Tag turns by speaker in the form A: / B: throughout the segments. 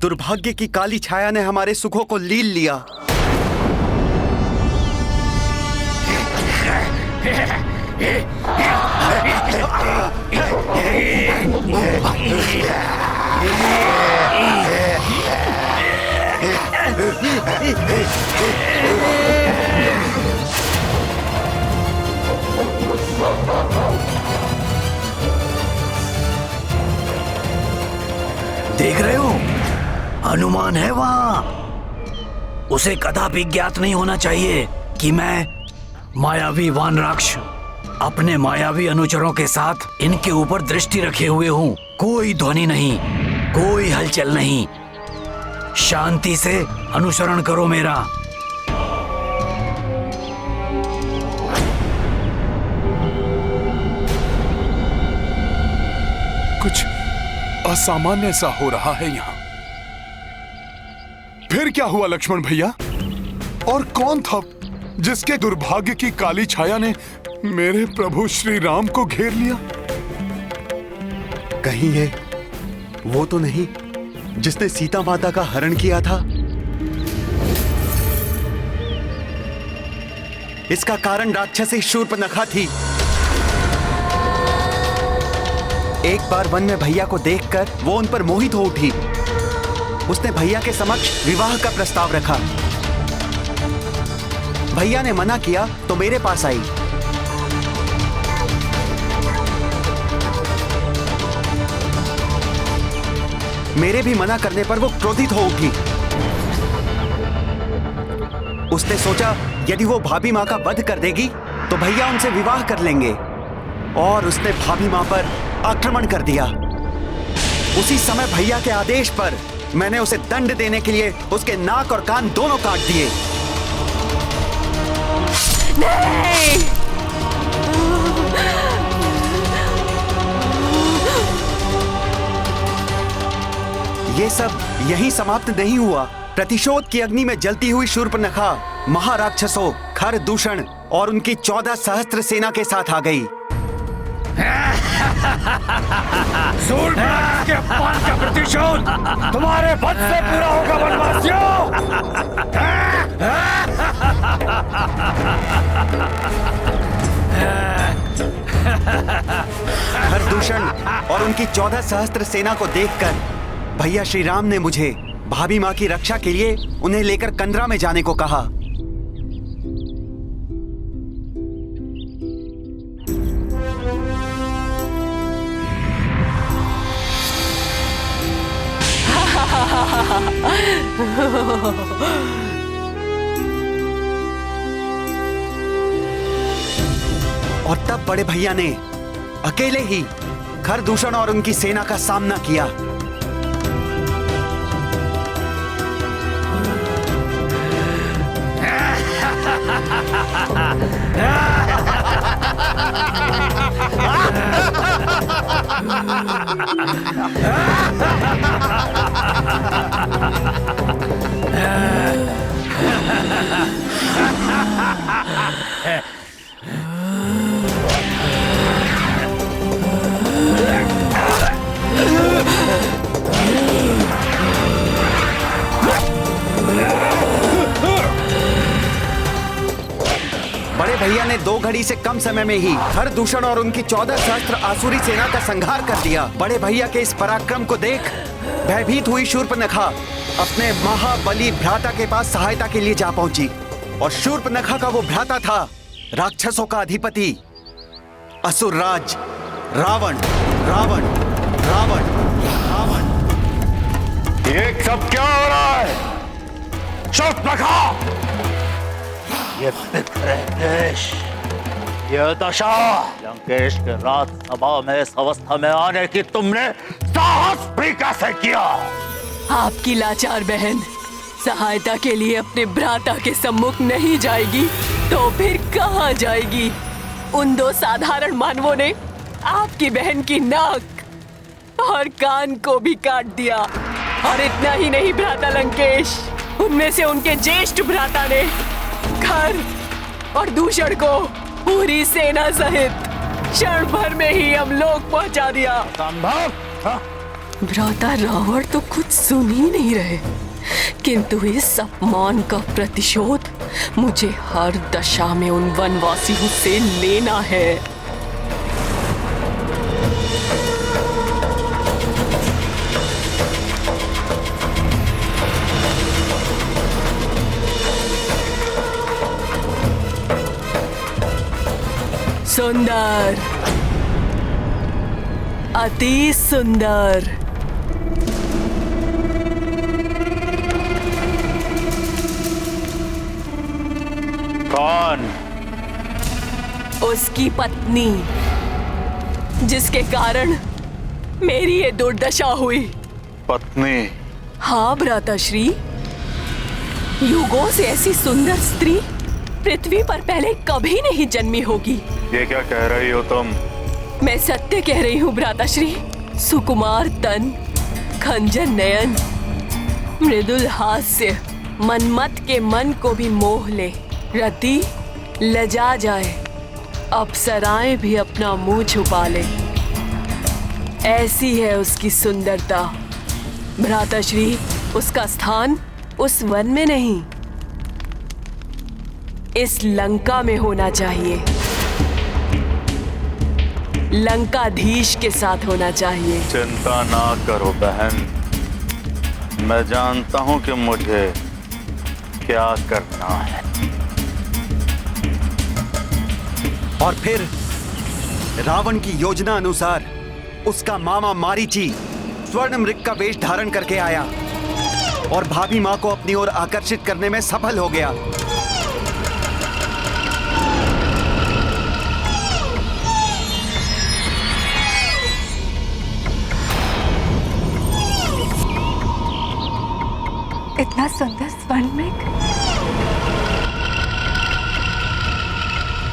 A: दुर्भाग्य की काली छाया ने हमारे सुखों को लील लिया।
B: देख रहे हो, हनुमान है वहां। उसे कदापि ज्ञात नहीं होना चाहिए कि मैं मायावी वानराक्ष अपने मायावी अनुचरों के साथ इनके ऊपर दृष्टि रखे हुए हूँ। कोई ध्वनि नहीं, कोई हलचल नहीं। शांति से अनुसरण करो मेरा।
C: कुछ असामान्य सा हो रहा है यहाँ। फिर क्या हुआ लक्ष्मण भैया? और कौन था जिसके दुर्भाग्य की काली छाया ने मेरे प्रभु श्री राम को घेर लिया?
A: कहीं ये वो तो नहीं जिसने सीता माता का हरण किया था? इसका कारण राक्षसी शूर्पणखा थी। एक बार वन में भैया को देखकर वो उन पर मोहित हो उठी। उसने भैया के समक्ष विवाह का प्रस्ताव रखा। भैया ने मना किया तो मेरे पास आई। मेरे भी मना करने पर वो क्रोधित हो उठी। उसने सोचा यदि वो भाभी माँ का वध कर देगी तो भैया उनसे विवाह कर लेंगे, और उसने भाभी माँ पर आक्रमण कर दिया। उसी समय भैया के आदेश पर मैंने उसे दंड देने के लिए उसके नाक और कान दोनों काट दिए।
D: नहीं!
A: ये सब यहीं समाप्त नहीं हुआ। प्रतिशोध की अग्नि में जलती हुई शूर्पणखा महाराक्षसों खरदूषण और उनकी 14 सहस्त्र सेना के साथ आ गई।
B: शूर्पणखा के अपमान का प्रतिशोध तुम्हारे वध से पूरा होगा वनवासियों।
A: खरदूषण और उनकी 14 सहस्त्र सेना को देखकर भैया श्री राम ने मुझे भाभी माँ की रक्षा के लिए उन्हें लेकर कंदरा में जाने को कहा। और तब बड़े भैया ने अकेले ही खरदूषण और उनकी सेना का सामना किया। बड़े भैया ने 2 घड़ी से कम समय में ही खरदूषण और उनकी 14 सहस्त्र आसुरी सेना का संहार कर दिया। बड़े भैया के इस पराक्रम को देख भयभीत हुई शूर्पणखा अपने महाबली भ्राता के पास सहायता के लिए जा पहुंची। और शूर्पणखा का वो भ्राता था राक्षसों का अधिपति असुरराज रावण। रावण रावण रावण।
E: ये सब क्या हो रहा है? शूर्पणखा, ये बिखरे देश, ये दशा, लंकेश के राजसभा में इस अवस्था में आने की तुमने साहस भी कैसे किया?
D: आपकी लाचार बहन सहायता के लिए अपने भ्राता के सम्मुख नहीं जाएगी तो फिर कहाँ जाएगी? उन 2 साधारण मानवों ने आपकी बहन की नाक और कान को भी काट दिया। और इतना ही नहीं भ्राता लंकेश, उनमें से उनके ज्येष्ठ भ्राता ने खर और दूषण को पूरी सेना सहित क्षण भर में ही हम लोग पहुंचा दिया।
E: संभव?
D: भ्राता रावण तो कुछ सुन ही नहीं रहे, किंतु इस अपमान का प्रतिशोध मुझे हर दशा में उन वनवासियों से लेना है। सुंदर, अति सुंदर।
E: कौन?
D: उसकी पत्नी, जिसके कारण मेरी ये दुर्दशा हुई।
E: पत्नी?
D: हाँ भ्राताश्री, युगों से ऐसी सुंदर स्त्री पृथ्वी पर पहले कभी नहीं जन्मी होगी।
E: ये क्या कह रही हो तुम?
D: मैं सत्य कह रही हूँ भ्राताश्री। सुकुमार तन, खंजर नयन, मृदुल हास्य, मनमत के मन को भी मोह ले, रति लजा जाए, अप्सराएं भी अपना मुंह छुपा ले, ऐसी है उसकी सुंदरता। भ्राताश्री, उसका स्थान उस वन में नहीं, इस लंका में होना चाहिए। लंकाधीश के साथ होना चाहिए।
E: चिंता ना करो बहन, मैं जानता हूं कि मुझे क्या करना है।
A: और फिर रावण की योजना अनुसार उसका मामा मारीची स्वर्ण मृग का वेश धारण करके आया और भाभी मां को अपनी ओर आकर्षित करने में सफल हो गया।
F: इतना सुंदर स्वर्ण मृग।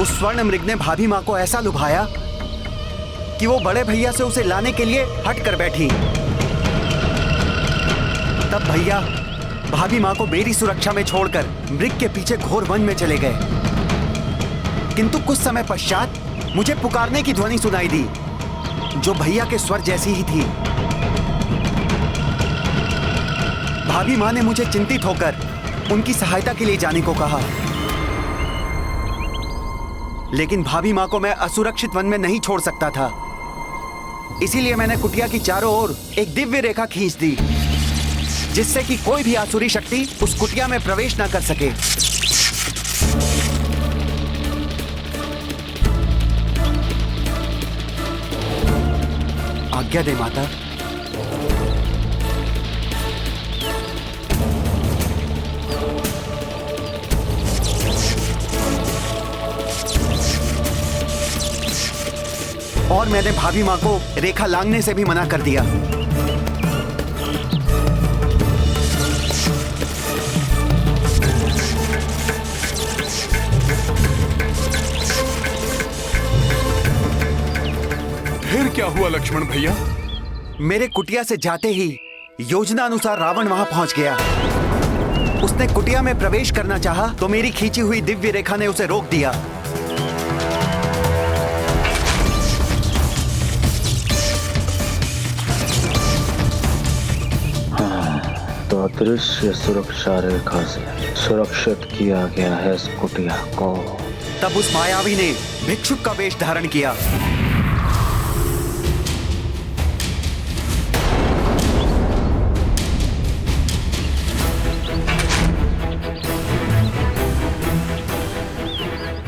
A: उस स्वर्ण मृग ने भाभी मां को ऐसा लुभाया कि वो बड़े भैया से उसे लाने के लिए हट कर बैठी। तब भैया भाभी मां को मेरी सुरक्षा में छोड़कर मृग के पीछे घोर वन में चले गए। किंतु कुछ समय पश्चात मुझे पुकारने की ध्वनि सुनाई दी, जो भैया के स्वर जैसी ही थी। भाभी मां ने मुझे चिंतित होकर उनकी सहायता के लिए जाने को कहा, लेकिन भाभी मां को मैं असुरक्षित वन में नहीं छोड़ सकता था। इसीलिए मैंने कुटिया की चारों ओर एक दिव्य रेखा खींच दी, जिससे कि कोई भी आसुरी शक्ति उस कुटिया में प्रवेश न कर सके। आज्ञा दे माता। और मैंने भाभी मां को रेखा लांघने से भी मना कर दिया।
C: फिर क्या हुआ लक्ष्मण भैया?
A: मेरे कुटिया से जाते ही योजना अनुसार रावण वहां पहुंच गया। उसने कुटिया में प्रवेश करना चाहा तो मेरी खींची हुई दिव्य रेखा ने उसे रोक दिया।
E: तो अदृश्य सुरक्षा रेखा से सुरक्षित किया गया है इस कुटिया को।
A: तब उस मायावी ने भिक्षुक का वेश धारण किया।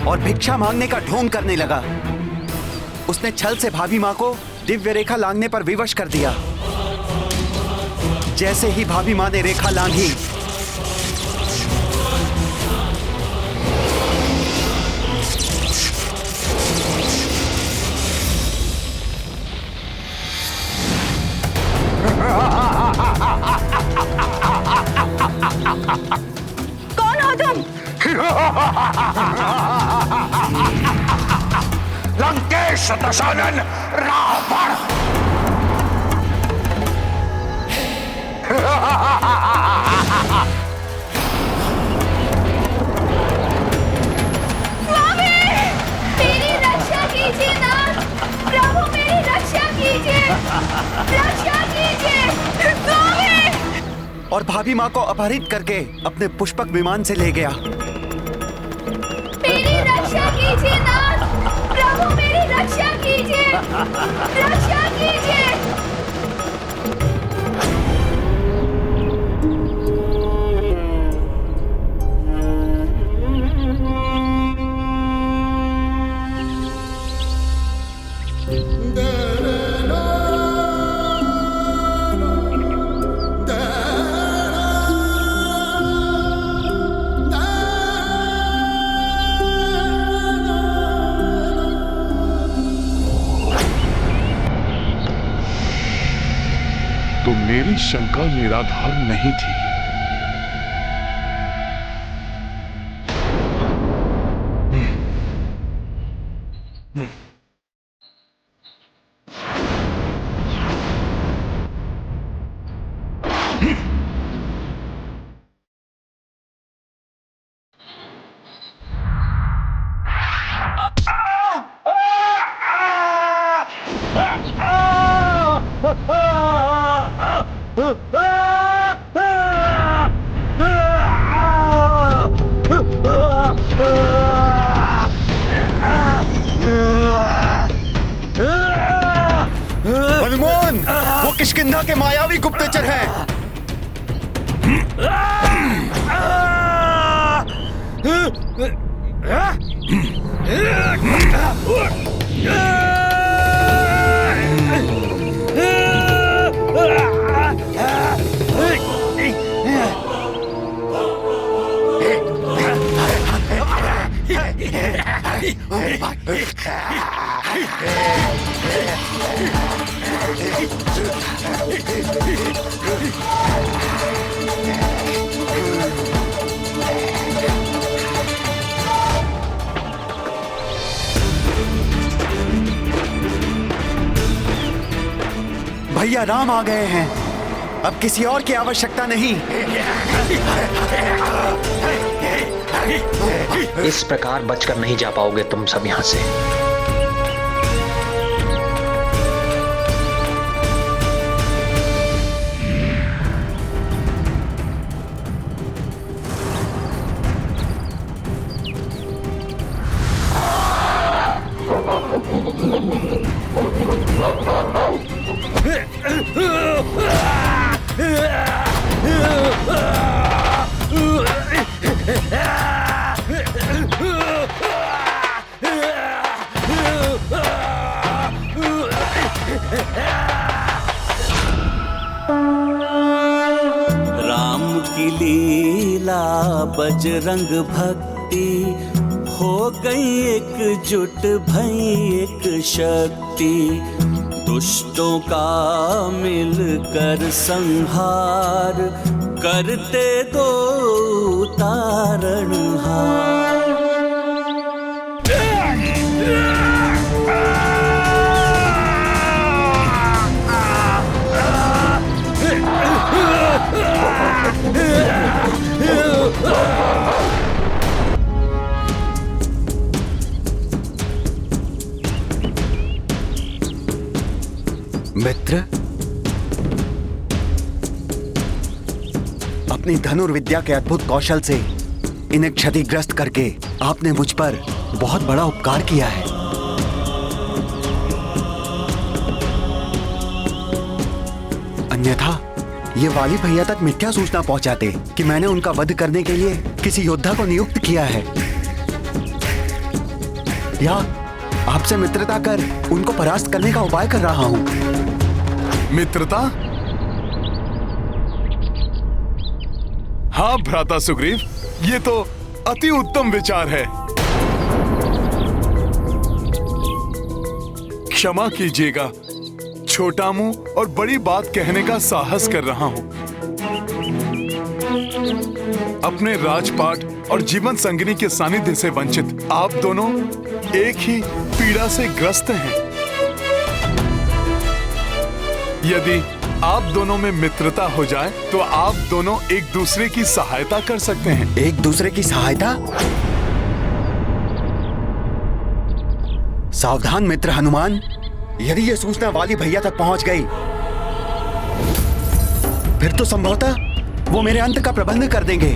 A: और भिक्षा मांगने का ढोंग करने लगा। उसने छल से भाभी मां को दिव्य रेखा लांघने पर विवश कर दिया। जैसे ही भाभी मां ने रेखा लांघी,
F: कौन हो तुम?
E: लंकेश दशानन रावण।
F: स्वामी, मेरी रक्षा कीजिए नाथ। प्रभु मेरी रक्षा कीजिए, रक्षा कीजिए।
A: और भाभी माँ को अपहरित करके अपने पुष्पक विमान से ले गया।
F: मेरी रक्षा कीजिए नाथ, प्रभु मेरी रक्षा कीजिए, रक्षा कीजिए।
C: तो मेरी शंका निराधार नहीं थी।
A: हनुमान, वो किष्किंधा के मायावी गुप्तचर हैं। भैया राम आ गए हैं, अब किसी और की आवश्यकता नहीं।
G: इस प्रकार बचकर नहीं जा पाओगे तुम सब यहां से।
H: राम की लीला बजरंग भक्ति हो गई एकजुट भई एक शक्ति। दुष्टों का मिलकर संहार करते दो तारणहार।
A: मित्र, अपनी धनुर्विद्या के अद्भुत कौशल से इन्हें क्षतिग्रस्त करके आपने मुझ पर बहुत बड़ा उपकार किया है। अन्यथा ये वाली भैया तक मिथ्या सूचना पहुंचाते कि मैंने उनका वध करने के लिए किसी योद्धा को नियुक्त किया है, या आपसे मित्रता कर उनको परास्त करने का उपाय कर रहा हूं।
C: मित्रता? हाँ भ्राता सुग्रीव, ये तो अति उत्तम विचार है। क्षमा कीजिएगा, छोटा मुंह और बड़ी बात कहने का साहस कर रहा हूं। अपने राजपाट और जीवन संगिनी के सानिध्य से वंचित आप दोनों एक ही पीड़ा से ग्रस्त हैं। यदि आप दोनों में मित्रता हो जाए तो आप दोनों एक दूसरे की सहायता कर सकते हैं।
A: एक दूसरे की सहायता? सावधान मित्र हनुमान, यदि ये सूचना वाली भैया तक पहुंच गई फिर तो संभवतः वो मेरे अंत का प्रबंध कर देंगे।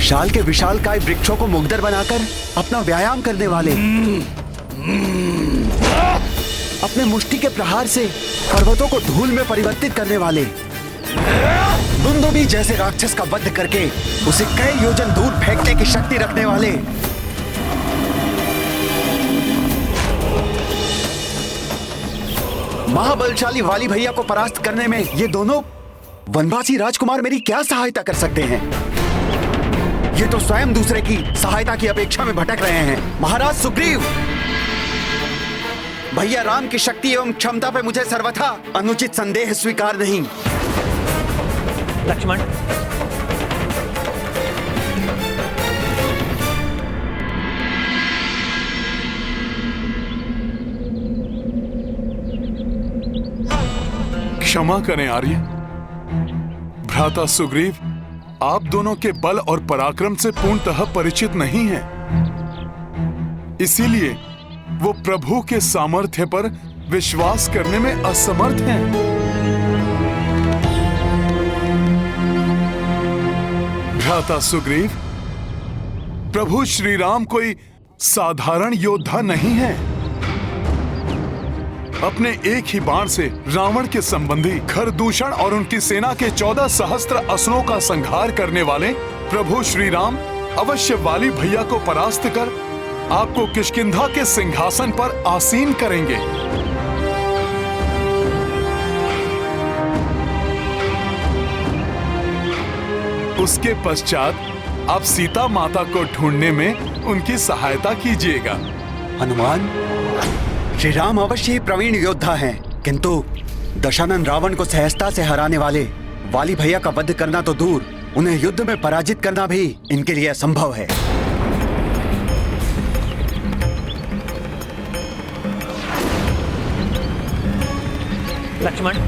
A: शाल के विशालकाय वृक्षों को मुग्धर बनाकर अपना व्यायाम करने वाले, अपने मुष्टि के प्रहार से पर्वतों को धूल में परिवर्तित करने वाले, दुंदुभी जैसे राक्षस का वध करके उसे कई योजन दूर फेंकने की शक्ति रखने वाले, महाबलशाली वाली भैया को परास्त करने में ये दोनों वनवासी राजकुमार मेरी क्या सहायता कर सकते हैं? ये तो स्वयं दूसरे की सहायता की अपेक्षा में भटक रहे हैं। महाराज सुग्रीव, भैया राम की शक्ति एवं क्षमता पे मुझे सर्वथा अनुचित संदेह स्वीकार नहीं।
G: लक्ष्मण,
C: क्षमा करें आर्य। भ्राता सुग्रीव आप दोनों के बल और पराक्रम से पूर्णतः परिचित नहीं हैं। इसीलिए वो प्रभु के सामर्थ्य पर विश्वास करने में असमर्थ हैं। भ्राता सुग्रीव, प्रभु श्री राम कोई साधारण योद्धा नहीं है। अपने एक ही बाण से रावण के संबंधी खरदूषण और उनकी सेना के 14 सहस्त्र असुरों का संहार करने वाले प्रभु श्री राम अवश्य वाली भैया को परास्त कर आपको किष्किंधा के सिंहासन पर आसीन करेंगे। उसके पश्चात आप सीता माता को ढूंढने में उनकी सहायता कीजिएगा।
A: हनुमान, श्री राम अवश्य ही प्रवीण योद्धा हैं, किंतु दशानन रावण को सहजता से हराने वाले वाली भैया का वध करना तो दूर, उन्हें युद्ध में पराजित करना भी इनके लिए असंभव है।
G: लक्ष्मण,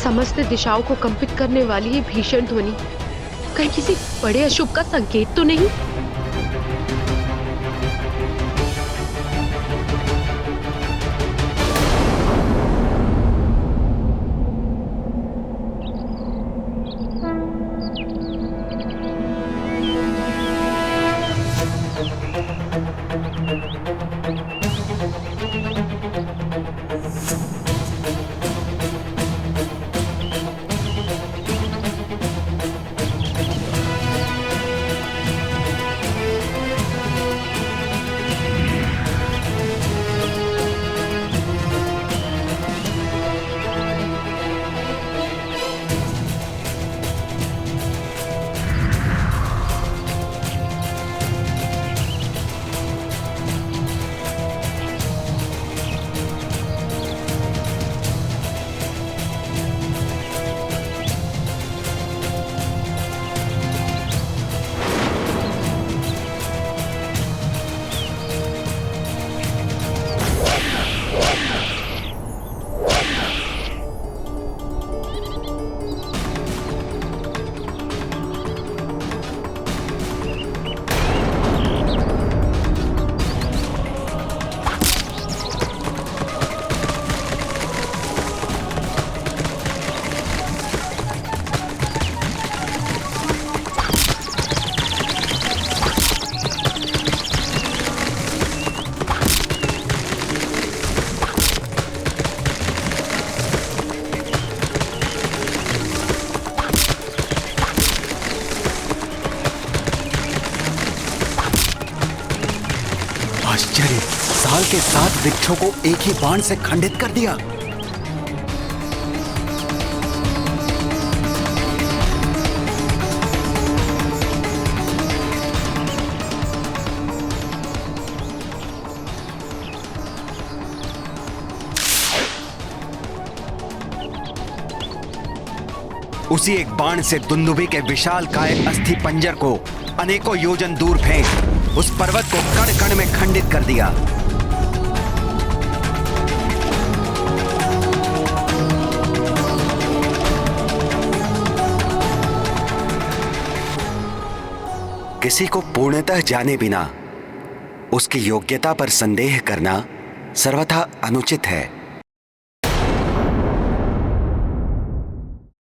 I: समस्त दिशाओं को कंपित करने वाली ये भीषण ध्वनि कहीं किसी बड़े अशुभ का संकेत तो नहीं?
A: के 7 वृक्षों को एक ही बाण से खंडित कर दिया। उसी एक बाण से दुंदुभी के विशाल काय अस्थि पंजर को अनेकों योजन दूर फेंक उस पर्वत को कण कण में खंडित कर दिया। किसी को पूर्णतः जाने बिना उसकी योग्यता पर संदेह करना सर्वथा अनुचित है।